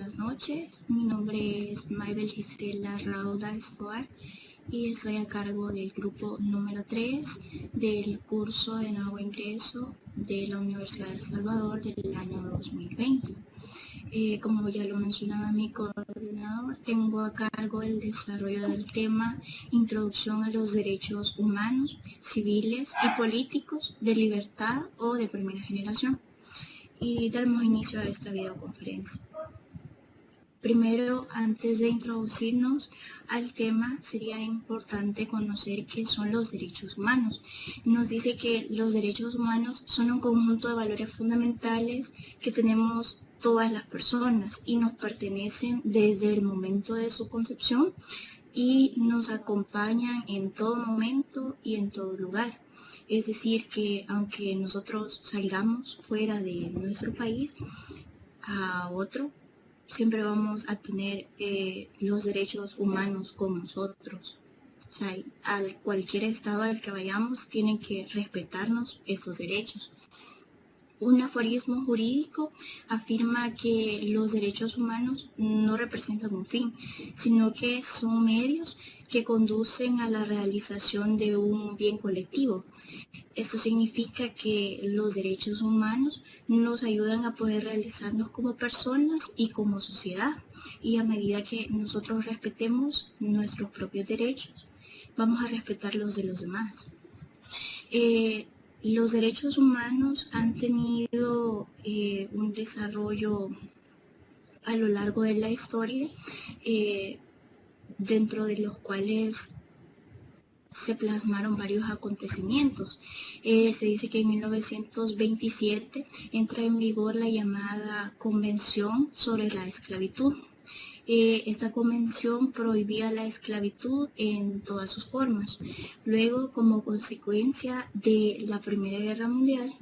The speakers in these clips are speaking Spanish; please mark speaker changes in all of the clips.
Speaker 1: buenas noches. Mi nombre es Maybel Gisela Rauda Escobar y estoy a cargo del grupo número 3 del curso de nuevo ingreso de la Universidad de El Salvador del año 2020. Como ya lo mencionaba mi coordinador, tengo a cargo el desarrollo del tema Introducción a los derechos humanos, civiles y políticos de libertad o de primera generación. Y damos inicio a esta videoconferencia. Primero, antes de introducirnos al tema, sería importante conocer qué son los derechos humanos. Nos dice que los derechos humanos son un conjunto de valores fundamentales que tenemos todas las personas y nos pertenecen desde el momento de su concepción y nos acompañan en todo momento y en todo lugar. Es decir, que aunque nosotros salgamos fuera de nuestro país a otro, siempre vamos a tener los derechos humanos con nosotros. O sea, a cualquier estado al que vayamos, tienen que respetarnos estos derechos. Un aforismo jurídico afirma que los derechos humanos no representan un fin, sino que son medios que conducen a la realización de un bien colectivo. Esto significa que los derechos humanos nos ayudan a poder realizarnos como personas y como sociedad. Y a medida que nosotros respetemos nuestros propios derechos, vamos a respetar los de los demás. Los derechos humanos han tenido un desarrollo a lo largo de la historia, dentro de los cuales se plasmaron varios acontecimientos. Se dice que en 1927 entra en vigor la llamada Convención sobre la Esclavitud. Esta convención prohibía la esclavitud en todas sus formas. Luego, como consecuencia de la Primera Guerra Mundial,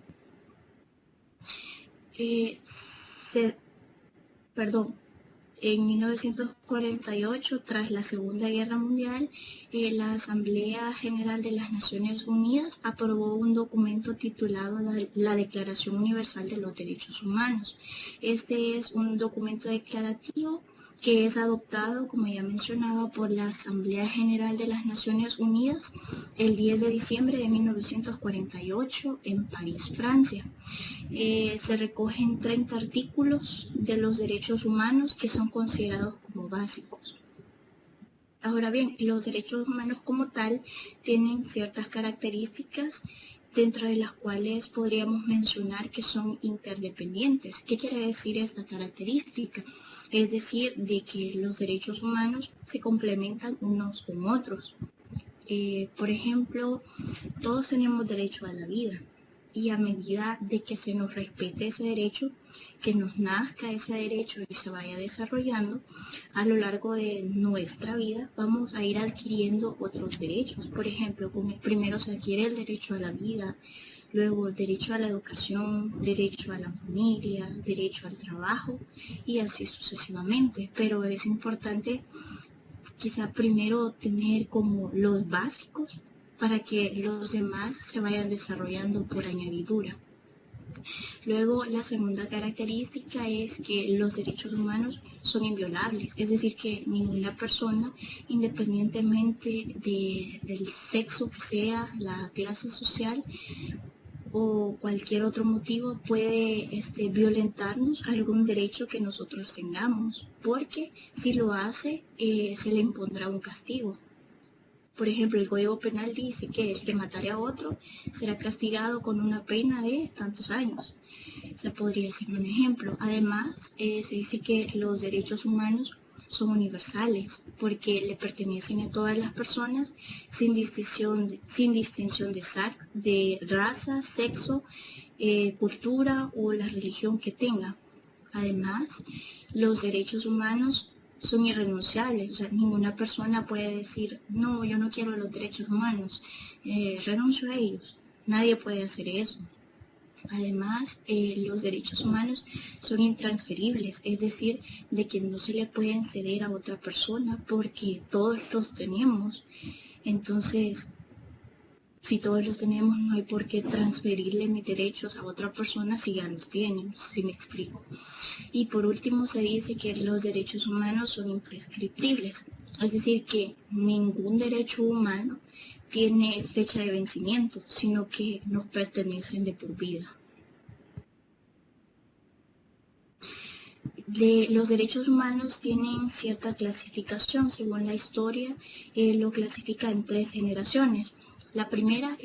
Speaker 1: en 1948, tras la Segunda Guerra Mundial, la Asamblea General de las Naciones Unidas aprobó un documento titulado la Declaración Universal de los Derechos Humanos. Este es un documento declarativo que es adoptado, como ya mencionaba, por la Asamblea General de las Naciones Unidas el 10 de diciembre de 1948 en París, Francia. Se recogen 30 artículos de los derechos humanos que son considerados como básicos. Ahora bien, los derechos humanos como tal tienen ciertas características, dentro de las cuales podríamos mencionar que son interdependientes. ¿Qué quiere decir esta característica? Es decir, de que los derechos humanos se complementan unos con otros. Por ejemplo, todos tenemos derecho a la vida. Y a medida de que se nos respete ese derecho, que nos nazca ese derecho y se vaya desarrollando, a lo largo de nuestra vida vamos a ir adquiriendo otros derechos. Por ejemplo, primero se adquiere el derecho a la vida, luego el derecho a la educación, derecho a la familia, derecho al trabajo y así sucesivamente. Pero es importante quizá primero tener como los básicos para que los demás se vayan desarrollando por añadidura. Luego, la segunda característica es que los derechos humanos son inviolables, es decir, que ninguna persona, independientemente del sexo que sea, la clase social o cualquier otro motivo, puede violentarnos algún derecho que nosotros tengamos, porque si lo hace, se le impondrá un castigo. Por ejemplo, el Código Penal dice que el que matare a otro será castigado con una pena de tantos años. Ese podría ser un ejemplo. Además, se dice que los derechos humanos son universales porque le pertenecen a todas las personas sin distinción de raza, sexo, cultura o la religión que tenga. Además, los derechos humanos son irrenunciables. O sea, ninguna persona puede decir, no, yo no quiero los derechos humanos, renuncio a ellos. Nadie puede hacer eso. Además, los derechos humanos son intransferibles, es decir, de que no se le pueden ceder a otra persona porque todos los tenemos. Entonces, Si todos los tenemos, no hay por qué transferirle mis derechos a otra persona si ya los tienen, si me explico. Y por último se dice que los derechos humanos son imprescriptibles, es decir, que ningún derecho humano tiene fecha de vencimiento, sino que nos pertenecen de por vida. Los derechos humanos tienen cierta clasificación. Según la historia, lo clasifica en 3 generaciones. La primera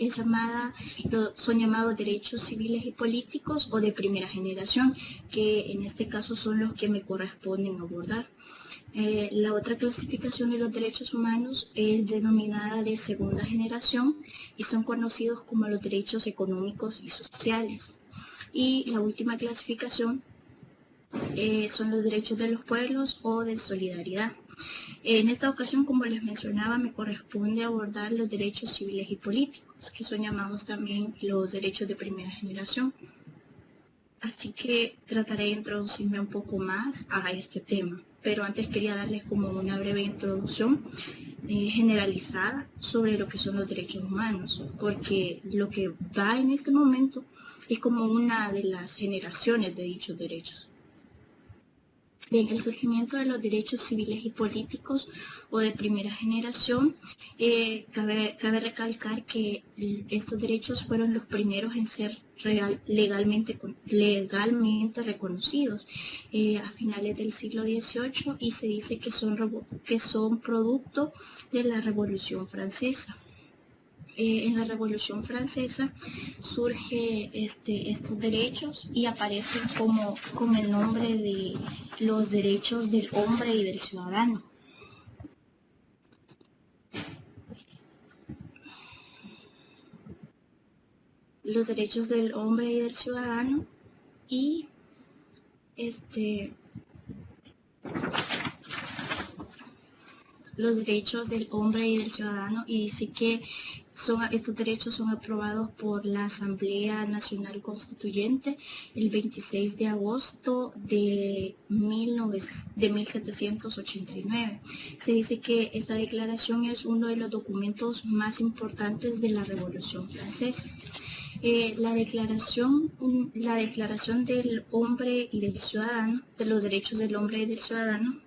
Speaker 1: son llamados derechos civiles y políticos o de primera generación, que en este caso son los que me corresponden abordar. La otra clasificación de los derechos humanos es denominada de segunda generación y son conocidos como los derechos económicos y sociales. Y la última clasificación son los derechos de los pueblos o de solidaridad. En esta ocasión, como les mencionaba, me corresponde abordar los derechos civiles y políticos, que son llamados también los derechos de primera generación. Así que trataré de introducirme un poco más a este tema, pero antes quería darles como una breve introducción generalizada sobre lo que son los derechos humanos, porque lo que va en este momento es como una de las generaciones de dichos derechos. Bien, el surgimiento de los derechos civiles y políticos o de primera generación, cabe recalcar que estos derechos fueron los primeros en ser legalmente reconocidos a finales del siglo XVIII y se dice que son producto de la Revolución Francesa. En la Revolución Francesa surge estos derechos y aparecen con el nombre de los derechos del hombre y del ciudadano. Los derechos del hombre y del ciudadano y los derechos del hombre y del ciudadano, y dice que estos derechos son aprobados por la Asamblea Nacional Constituyente el 26 de agosto de 1789. Se dice que esta declaración es uno de los documentos más importantes de la Revolución Francesa. La declaración del hombre y del ciudadano, de los derechos del hombre y del ciudadano,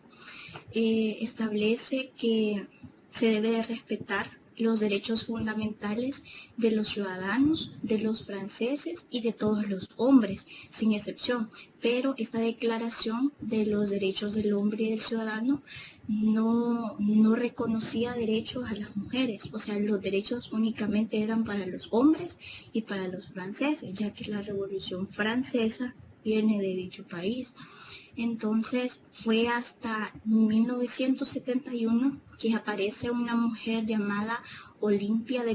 Speaker 1: establece que se debe de respetar los derechos fundamentales de los ciudadanos, de los franceses y de todos los hombres, sin excepción. Pero esta declaración de los derechos del hombre y del ciudadano no reconocía derechos a las mujeres, o sea, los derechos únicamente eran para los hombres y para los franceses, ya que la Revolución Francesa viene de dicho país. Entonces fue hasta 1971 que aparece una mujer llamada Olympia de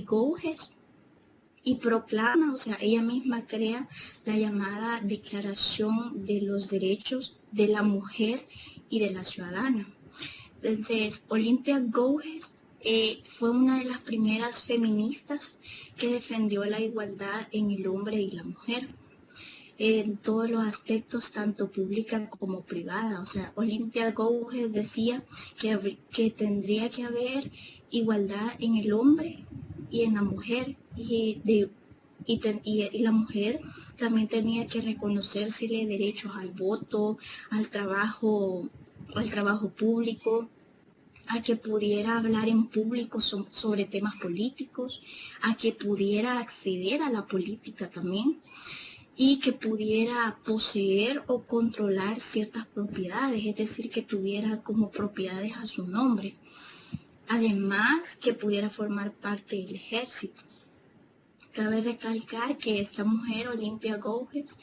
Speaker 1: Gouges y proclama, o sea, ella misma crea la llamada Declaración de los Derechos de la Mujer y de la Ciudadana. Entonces, Olympia Gouges fue una de las primeras feministas que defendió la igualdad en el hombre y la mujer, en todos los aspectos, tanto pública como privada. O sea, Olympia Gouges decía que tendría que haber igualdad en el hombre y en la mujer, y la mujer también tenía que reconocérsele derechos al voto, al trabajo público, a que pudiera hablar en público sobre temas políticos, a que pudiera acceder a la política también, y que pudiera poseer o controlar ciertas propiedades, es decir, que tuviera como propiedades a su nombre. Además, que pudiera formar parte del ejército. Cabe recalcar que esta mujer, Olympia Gouges,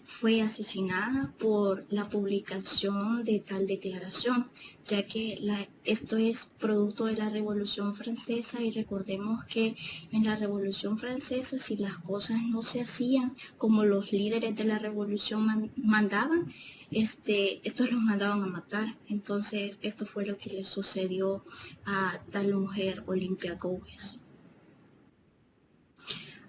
Speaker 1: fue asesinada por la publicación de tal declaración, ya que esto es producto de la Revolución Francesa, y recordemos que en la Revolución Francesa, si las cosas no se hacían como los líderes de la revolución mandaban, estos los mandaban a matar. Entonces esto fue lo que le sucedió a tal mujer, Olympia Gouges.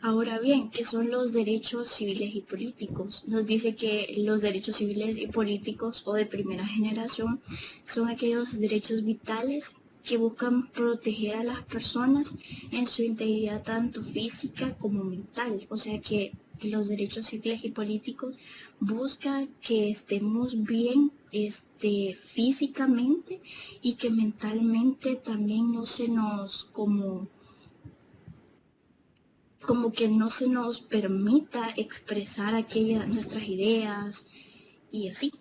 Speaker 1: Ahora bien, ¿qué son los derechos civiles y políticos? Nos dice que los derechos civiles y políticos o de primera generación son aquellos derechos vitales que buscan proteger a las personas en su integridad tanto física como mental. O sea que los derechos civiles y políticos buscan que estemos bien físicamente y que mentalmente también no se nos como que no se nos permita expresar nuestras ideas y así.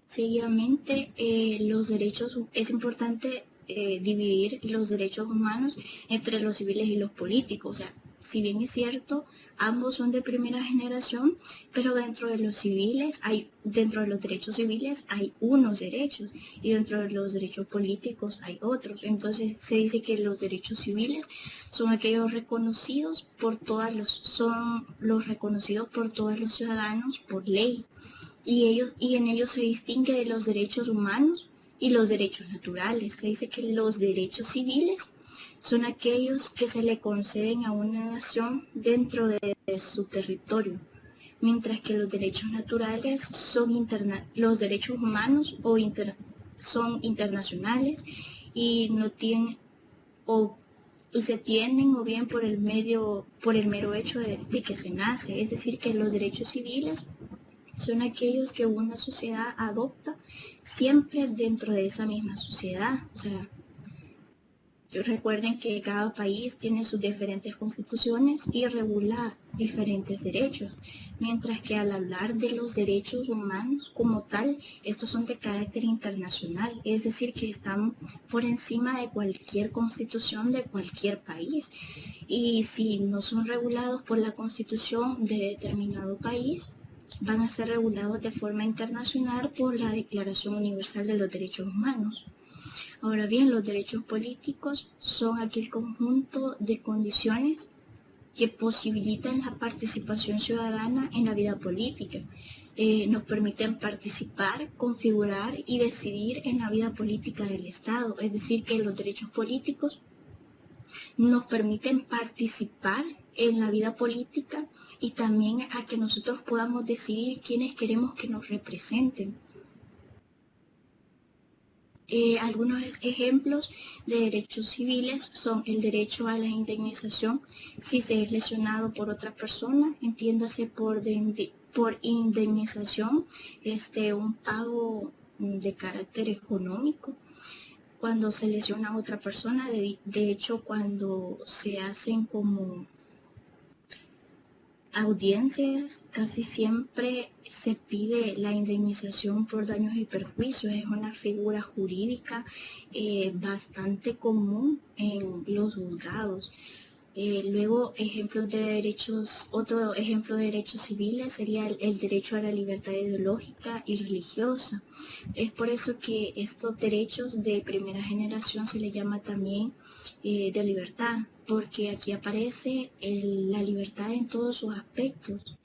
Speaker 1: Seguidamente, es importante dividir los derechos humanos entre los civiles y los políticos. O sea, si bien es cierto, ambos son de primera generación, pero dentro de los derechos civiles hay unos derechos y dentro de los derechos políticos hay otros. Entonces se dice que los derechos civiles son aquellos reconocidos son los reconocidos por todos los ciudadanos por ley. Y en ellos se distingue de los derechos humanos y los derechos naturales. Se dice que los derechos civiles son aquellos que se le conceden a una nación dentro de su territorio, mientras que los derechos naturales los derechos humanos son internacionales y no tienen o se tienen o bien por el mero hecho de que se nace. Es decir, que los derechos civiles son aquellos que una sociedad adopta siempre dentro de esa misma sociedad. O sea, recuerden que cada país tiene sus diferentes constituciones y regula diferentes derechos, mientras que al hablar de los derechos humanos como tal, estos son de carácter internacional, es decir, que están por encima de cualquier constitución de cualquier país. Y si no son regulados por la constitución de determinado país, van a ser regulados de forma internacional por la Declaración Universal de los Derechos Humanos. Ahora bien, los derechos políticos son aquel conjunto de condiciones que posibilitan la participación ciudadana en la vida política. Nos permiten participar, configurar y decidir en la vida política del Estado. Es decir, que los derechos políticos nos permiten participar en la vida política y también a que nosotros podamos decidir quiénes queremos que nos representen. Algunos ejemplos de derechos civiles son el derecho a la indemnización si se es lesionado por otra persona, entiéndase por indemnización, un pago de carácter económico. Cuando se lesiona a otra persona, de hecho, cuando se hacen como audiencias, casi siempre se pide la indemnización por daños y perjuicios. Es una figura jurídica bastante común en los juzgados. Luego, otro ejemplo de derechos civiles sería el derecho a la libertad ideológica y religiosa. Es por eso que estos derechos de primera generación se les llama también de libertad, porque aquí aparece la libertad en todos sus aspectos,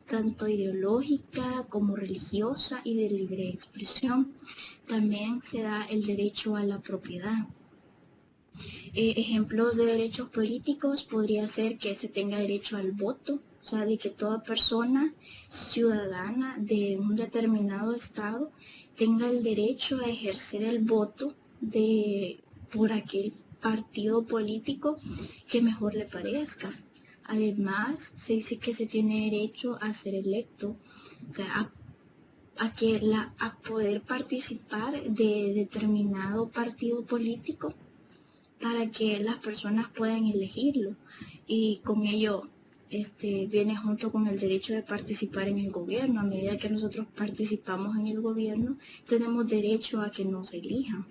Speaker 1: tanto ideológica como religiosa y de libre expresión. También se da el derecho a la propiedad. Ejemplos de derechos políticos podría ser que se tenga derecho al voto, o sea, de que toda persona ciudadana de un determinado estado tenga el derecho a ejercer el voto por aquel partido político que mejor le parezca. Además, se dice que se tiene derecho a ser electo, o sea, a poder participar de determinado partido político para que las personas puedan elegirlo, y con ello viene junto con el derecho de participar en el gobierno. A medida que nosotros participamos en el gobierno, tenemos derecho a que nos elijan.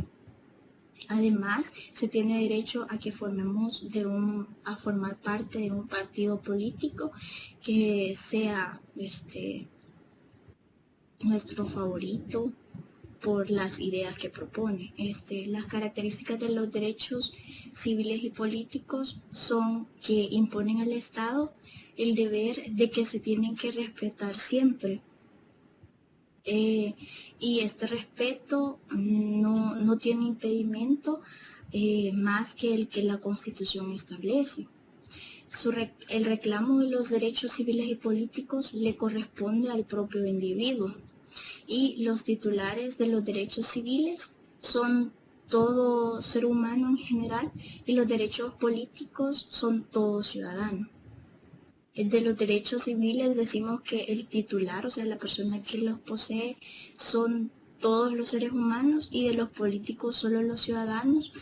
Speaker 1: Además, se tiene derecho a que a formar parte de un partido político que sea nuestro favorito por las ideas que propone. Las características de los derechos civiles y políticos son que imponen al Estado el deber de que se tienen que respetar siempre. Y este respeto no tiene impedimento más que el que la Constitución establece. El reclamo de los derechos civiles y políticos le corresponde al propio individuo, y los titulares de los derechos civiles son todo ser humano en general, y los derechos políticos son todo ciudadano. De los derechos civiles decimos que el titular, o sea, la persona que los posee, son todos los seres humanos, y de los políticos solo los ciudadanos,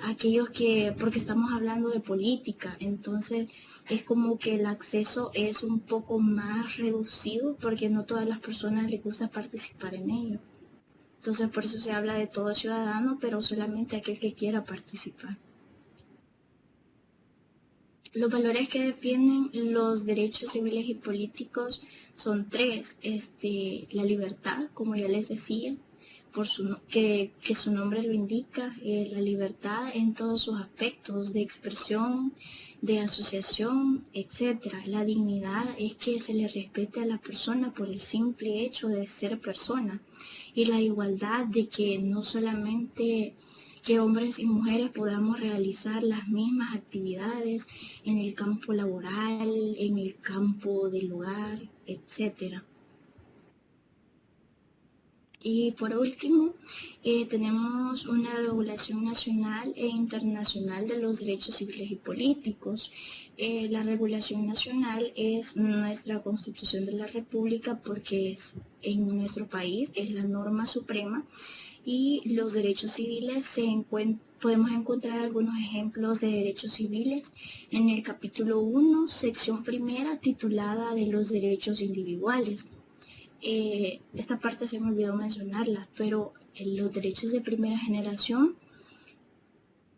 Speaker 1: aquellos que, porque estamos hablando de política, entonces es como que el acceso es un poco más reducido porque no todas las personas les gusta participar en ello. Entonces por eso se habla de todo ciudadano, pero solamente aquel que quiera participar. Los valores que defienden los derechos civiles y políticos son tres. La libertad, como ya les decía, que su nombre lo indica, la libertad en todos sus aspectos de expresión, de asociación, etc. La dignidad es que se le respete a la persona por el simple hecho de ser persona, y la igualdad de que no solamente que hombres y mujeres podamos realizar las mismas actividades en el campo laboral, en el campo del hogar, etc. Y por último, tenemos una regulación nacional e internacional de los derechos civiles y políticos. La regulación nacional es nuestra Constitución de la República, porque en nuestro país es la norma suprema, y los derechos civiles podemos encontrar algunos ejemplos de derechos civiles en el capítulo 1, sección primera, titulada de los derechos individuales. Esta parte se me olvidó mencionarla, pero los derechos de primera generación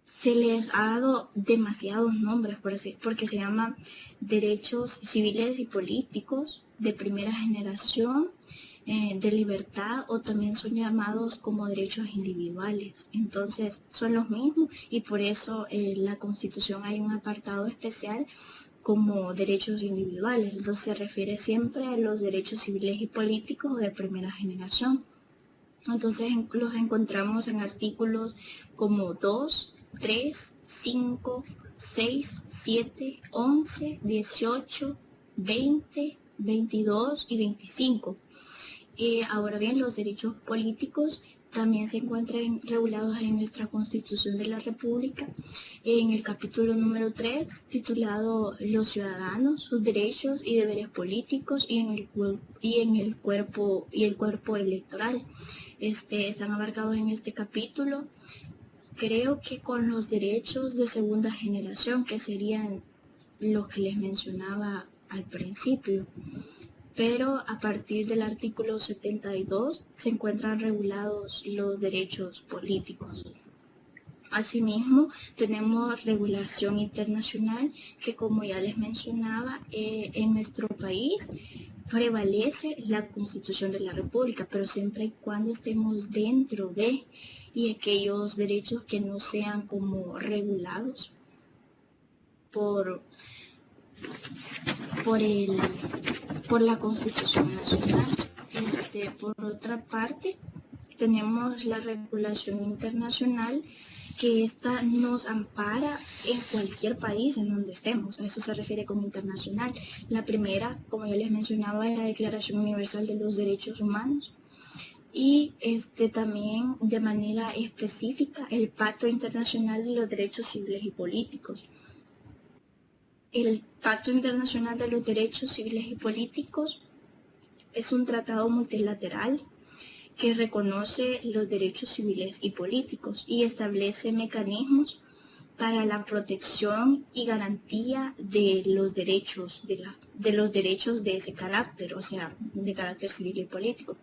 Speaker 1: se les ha dado demasiados nombres, porque se llaman derechos civiles y políticos de primera generación, de libertad, o también son llamados como derechos individuales. Entonces son los mismos, y por eso en la Constitución hay un apartado especial como derechos individuales. Entonces se refiere siempre a los derechos civiles y políticos de primera generación. Entonces los encontramos en artículos como 2, 3, 5, 6, 7, 11, 18, 20, 22 y 25. Ahora bien, los derechos políticos también se encuentran regulados en nuestra Constitución de la República, en el capítulo número 3, titulado Los ciudadanos, sus derechos y deberes políticos, y en el cuerpo electoral. Están abarcados en este capítulo, creo que con los derechos de segunda generación, que serían los que les mencionaba al principio. Pero a partir del artículo 72 se encuentran regulados los derechos políticos. Asimismo, tenemos regulación internacional, que como ya les mencionaba, en nuestro país prevalece la Constitución de la República, pero siempre y cuando estemos dentro de, y aquellos derechos que no sean como regulados por la Constitución Nacional. Por otra parte, tenemos la regulación internacional, que esta nos ampara en cualquier país en donde estemos. A eso se refiere como internacional. La primera, como ya les mencionaba, es la Declaración Universal de los Derechos Humanos, y también de manera específica el Pacto Internacional de los Derechos Civiles y Políticos. El Pacto Internacional de los Derechos Civiles y Políticos es un tratado multilateral que reconoce los derechos civiles y políticos y establece mecanismos para la protección y garantía de los derechos de ese carácter, o sea, de carácter civil y político.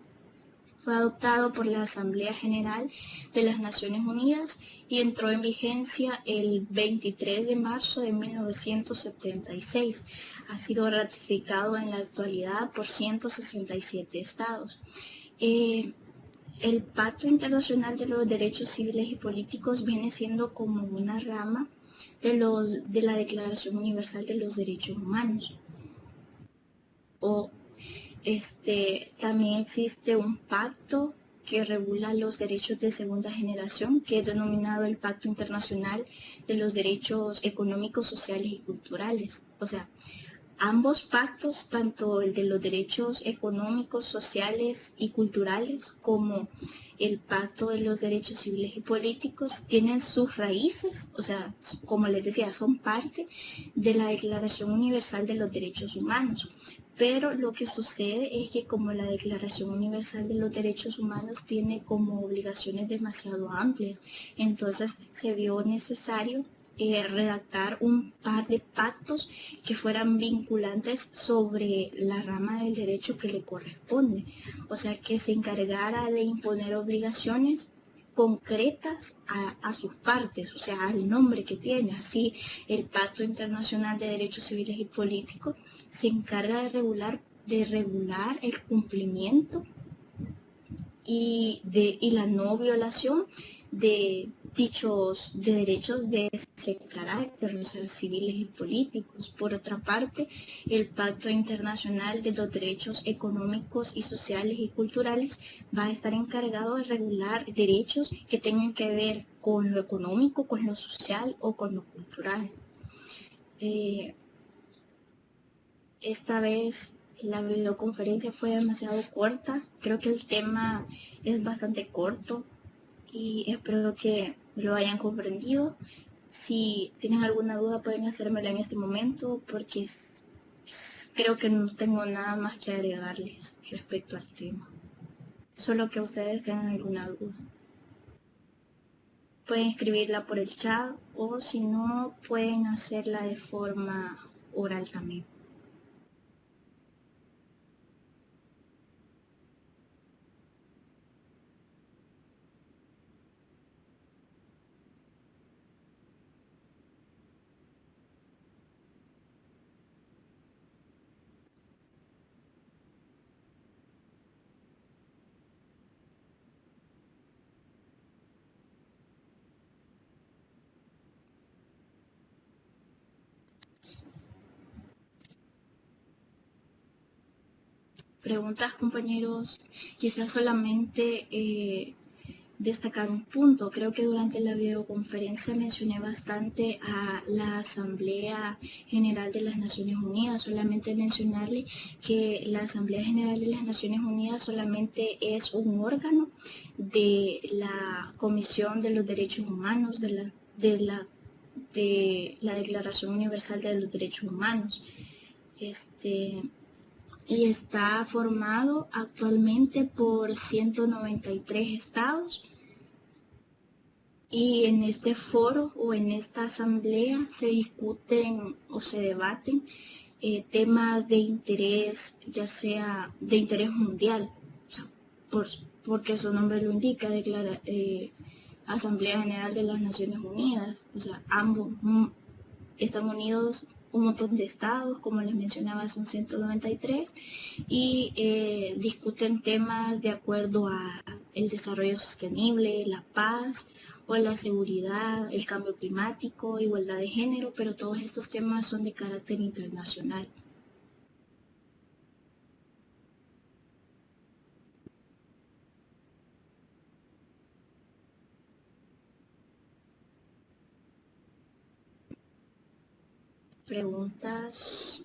Speaker 1: Fue adoptado por la Asamblea General de las Naciones Unidas y entró en vigencia el 23 de marzo de 1976. Ha sido ratificado en la actualidad por 167 estados. El Pacto Internacional de los Derechos Civiles y Políticos viene siendo como una rama de la Declaración Universal de los Derechos Humanos. También existe un pacto que regula los derechos de segunda generación, que es denominado el Pacto Internacional de los Derechos Económicos, Sociales y Culturales. O sea, ambos pactos, tanto el de los derechos económicos, sociales y culturales, como el pacto de los derechos civiles y políticos, tienen sus raíces, o sea, como les decía, son parte de la Declaración Universal de los Derechos Humanos. Pero lo que sucede es que como la Declaración Universal de los Derechos Humanos tiene como obligaciones demasiado amplias, entonces se vio necesario redactar un par de pactos que fueran vinculantes sobre la rama del derecho que le corresponde, o sea, que se encargara de imponer obligaciones concretas a sus partes, o sea, al nombre que tiene. Así, el Pacto Internacional de Derechos Civiles y Políticos se encarga de regular el cumplimiento y la no violación de dichos de derechos de ese carácter, o sea, civiles y políticos. Por otra parte, el Pacto Internacional de los Derechos Económicos y Sociales y Culturales va a estar encargado de regular derechos que tengan que ver con lo económico, con lo social o con lo cultural. Esta vez la videoconferencia fue demasiado corta, creo que el tema es bastante corto y espero que lo hayan comprendido. Si tienen alguna duda pueden hacérmela en este momento porque creo que no tengo nada más que agregarles respecto al tema. Solo que ustedes tengan alguna duda. Pueden escribirla por el chat o si no pueden hacerla de forma oral también. Preguntas, compañeros, quizás solamente destacar un punto. Creo que durante la videoconferencia mencioné bastante a la Asamblea General de las Naciones Unidas. Solamente mencionarle que la Asamblea General de las Naciones Unidas solamente es un órgano de la Comisión de los Derechos Humanos, de la Declaración Universal de los Derechos Humanos. Y está formado actualmente por 193 estados y en este foro o en esta asamblea se discuten o se debaten temas de interés, ya sea de interés mundial, o sea, porque su nombre lo indica, Asamblea General de las Naciones Unidas, o sea, ambos están unidos un montón de estados, como les mencionaba, son 193, y discuten temas de acuerdo a el desarrollo sostenible, la paz o la seguridad, el cambio climático, igualdad de género, pero todos estos temas son de carácter internacional. Preguntas.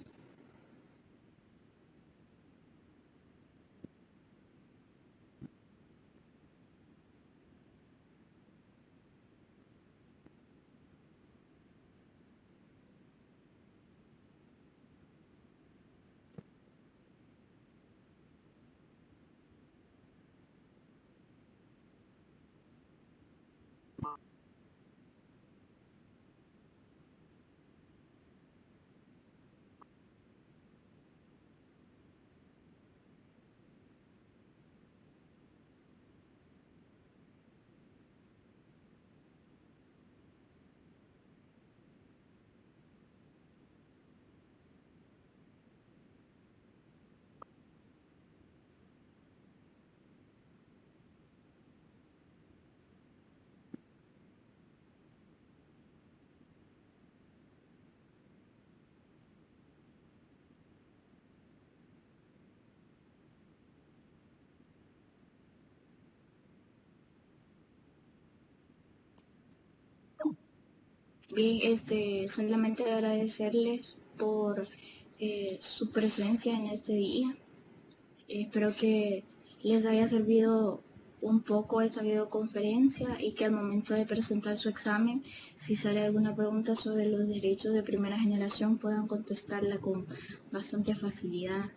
Speaker 1: Bien, solamente agradecerles por su presencia en este día. Espero que les haya servido un poco esta videoconferencia y que al momento de presentar su examen, si sale alguna pregunta sobre los derechos de primera generación, puedan contestarla con bastante facilidad.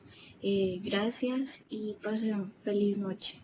Speaker 1: Gracias y pasen feliz noche.